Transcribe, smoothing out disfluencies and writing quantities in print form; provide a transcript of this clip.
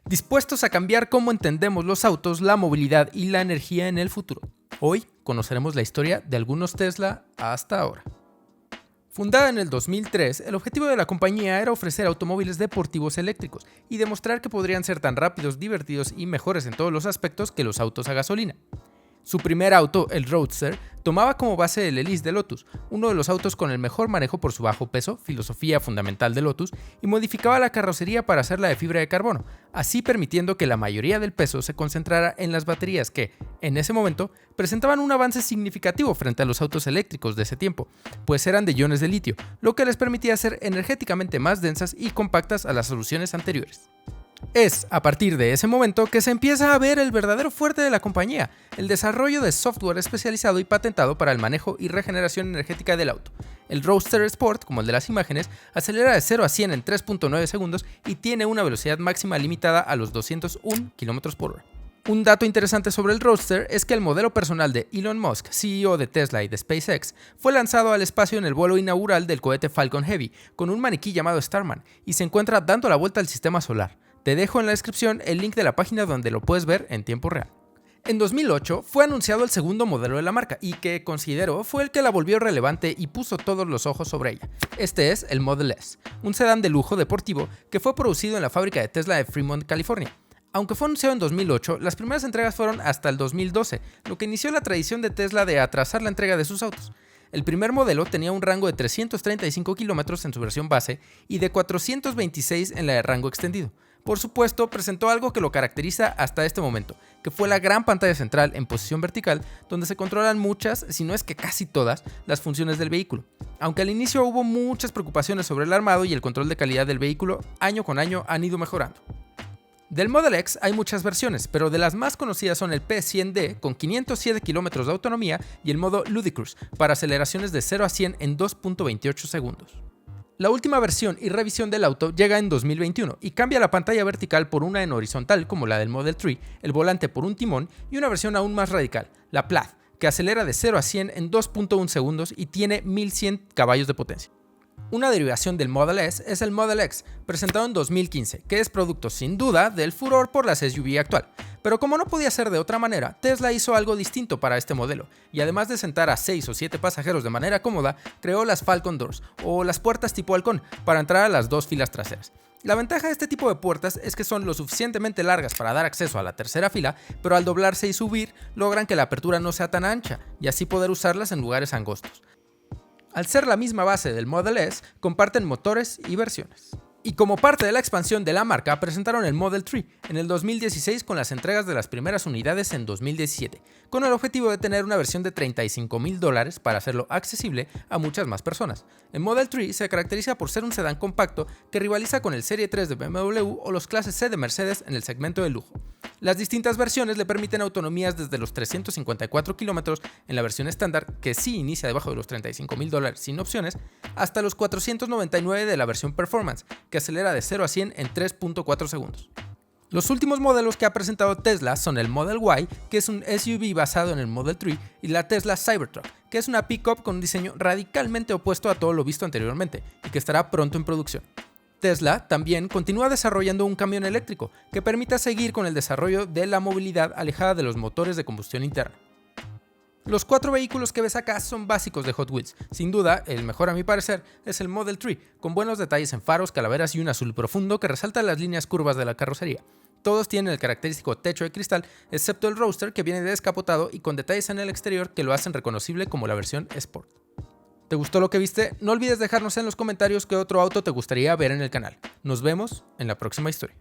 dispuestos a cambiar cómo entendemos los autos, la movilidad y la energía en el futuro. Hoy conoceremos la historia de algunos Tesla hasta ahora. Fundada en el 2003, el objetivo de la compañía era ofrecer automóviles deportivos eléctricos y demostrar que podrían ser tan rápidos, divertidos y mejores en todos los aspectos que los autos a gasolina. Su primer auto, el Roadster, tomaba como base el Elise de Lotus, uno de los autos con el mejor manejo por su bajo peso, filosofía fundamental de Lotus, y modificaba la carrocería para hacerla de fibra de carbono, así permitiendo que la mayoría del peso se concentrara en las baterías que, en ese momento, presentaban un avance significativo frente a los autos eléctricos de ese tiempo, pues eran de iones de litio, lo que les permitía ser energéticamente más densas y compactas a las soluciones anteriores. Es a partir de ese momento que se empieza a ver el verdadero fuerte de la compañía, el desarrollo de software especializado y patentado para el manejo y regeneración energética del auto. El Roadster Sport, como el de las imágenes, acelera de 0 a 100 en 3.9 segundos y tiene una velocidad máxima limitada a los 201 km/h. Un dato interesante sobre el Roadster es que el modelo personal de Elon Musk, CEO de Tesla y de SpaceX, fue lanzado al espacio en el vuelo inaugural del cohete Falcon Heavy, con un maniquí llamado Starman, y se encuentra dando la vuelta al sistema solar. Te dejo en la descripción el link de la página donde lo puedes ver en tiempo real. En 2008 fue anunciado el segundo modelo de la marca y que considero fue el que la volvió relevante y puso todos los ojos sobre ella. Este es el Model S, un sedán de lujo deportivo que fue producido en la fábrica de Tesla de Fremont, California. Aunque fue anunciado en 2008, las primeras entregas fueron hasta el 2012, lo que inició la tradición de Tesla de atrasar la entrega de sus autos. El primer modelo tenía un rango de 335 km en su versión base y de 426 en la de rango extendido. Por supuesto, presentó algo que lo caracteriza hasta este momento, que fue la gran pantalla central en posición vertical, donde se controlan muchas, si no es que casi todas, las funciones del vehículo. Aunque al inicio hubo muchas preocupaciones sobre el armado y el control de calidad del vehículo, año con año han ido mejorando. Del Model X hay muchas versiones, pero de las más conocidas son el P100D con 507 km de autonomía y el modo Ludicrous para aceleraciones de 0 a 100 en 2.28 segundos. La última versión y revisión del auto llega en 2021 y cambia la pantalla vertical por una en horizontal como la del Model 3, el volante por un timón y una versión aún más radical, la Plaid, que acelera de 0 a 100 en 2.1 segundos y tiene 1100 caballos de potencia. Una derivación del Model S es el Model X, presentado en 2015, que es producto sin duda del furor por las SUV actual. Pero como no podía ser de otra manera, Tesla hizo algo distinto para este modelo, y además de sentar a 6 o 7 pasajeros de manera cómoda, creó las Falcon Doors, o las puertas tipo halcón, para entrar a las dos filas traseras. La ventaja de este tipo de puertas es que son lo suficientemente largas para dar acceso a la tercera fila, pero al doblarse y subir, logran que la apertura no sea tan ancha, y así poder usarlas en lugares angostos. Al ser la misma base del Model S, comparten motores y versiones. Y como parte de la expansión de la marca, presentaron el Model 3 en el 2016 con las entregas de las primeras unidades en 2017, con el objetivo de tener una versión de $35,000 para hacerlo accesible a muchas más personas. El Model 3 se caracteriza por ser un sedán compacto que rivaliza con el Serie 3 de BMW o los clases C de Mercedes en el segmento de lujo. Las distintas versiones le permiten autonomías desde los 354 km en la versión estándar, que sí inicia debajo de los $35,000 sin opciones, hasta los 499 de la versión Performance, que acelera de 0 a 100 en 3.4 segundos. Los últimos modelos que ha presentado Tesla son el Model Y, que es un SUV basado en el Model 3, y la Tesla Cybertruck, que es una pickup con un diseño radicalmente opuesto a todo lo visto anteriormente y que estará pronto en producción. Tesla también continúa desarrollando un camión eléctrico que permita seguir con el desarrollo de la movilidad alejada de los motores de combustión interna. Los 4 vehículos que ves acá son básicos de Hot Wheels. Sin duda, el mejor a mi parecer es el Model 3, con buenos detalles en faros, calaveras y un azul profundo que resalta las líneas curvas de la carrocería. Todos tienen el característico techo de cristal, excepto el Roadster, que viene descapotado y con detalles en el exterior que lo hacen reconocible como la versión Sport. ¿Te gustó lo que viste? No olvides dejarnos en los comentarios qué otro auto te gustaría ver en el canal. Nos vemos en la próxima historia.